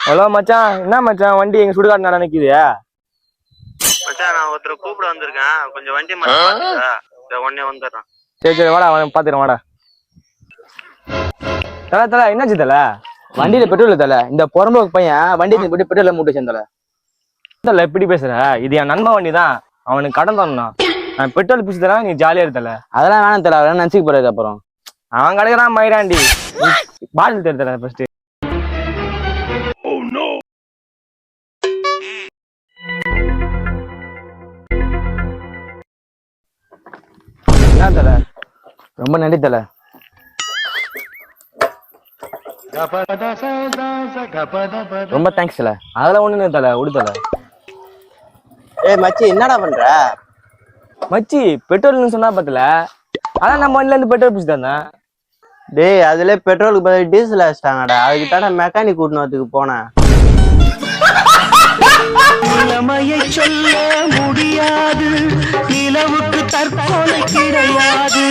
Hello மச்சான், என்ன மச்சான் வண்டி எங்க சுடுகாடு நட நிக்குது? மச்சான் நான் ஒருத்தரை கூப்பிட வந்திருக்கேன், கொஞ்சம் வண்டி மட்டும் பாத்துக்க, உடனே வந்துடுறேன். சரி சரி வாடா, பாத்துக்கிறேன் வாடா. தல என்னாச்சு தல? வண்டியில பெட்ரோல் தல. இந்த புறம்போக்கு பையன் வண்டி போட்டு பெட்ரோல மூட்டு சேர்ந்தல. தல இப்படி பேசுற? இது என் நண்பன் வண்டி தான், அவனுக்கு கடன் தரணும். நான் பெட்ரோல் பிடிச்சி தரேன், நீ ஜாலியா இருத்தல. அதெல்லாம் வேணாம் தல, அதெல்லாம் நினைச்சுக்க போறது. அப்புறம் அவன் கிடைக்கிறான் மயிராண்டி. பாட்டில் தெரியுதல ஃபர்ஸ்ட். என்ன தல? ரொம்ப நன்றி தல. ரொம்ப தேங்க்ஸ் தல. அதெல்லாம் ஒண்ணு தல, விடுதல. ஏய் மச்சி, என்னடா பண்ற? மச்சி பெட்ரோல்னு சொன்னா பத்தல, அதான் நம்ம வண்டில இருந்து பெட்ரோல் பிடிச்சி தந்தேன். டேய், அதுல பெட்ரோலுக்கு பதில் டீசல் அடிச்சிட்டாங்கடா. அதுக்கு தானே மெக்கானிக் கூட்டினதுக்கு போனேன். நிலைமையை சொல்ல முடியாது, நிலவுக்கு தற்கொலை கிடையாது.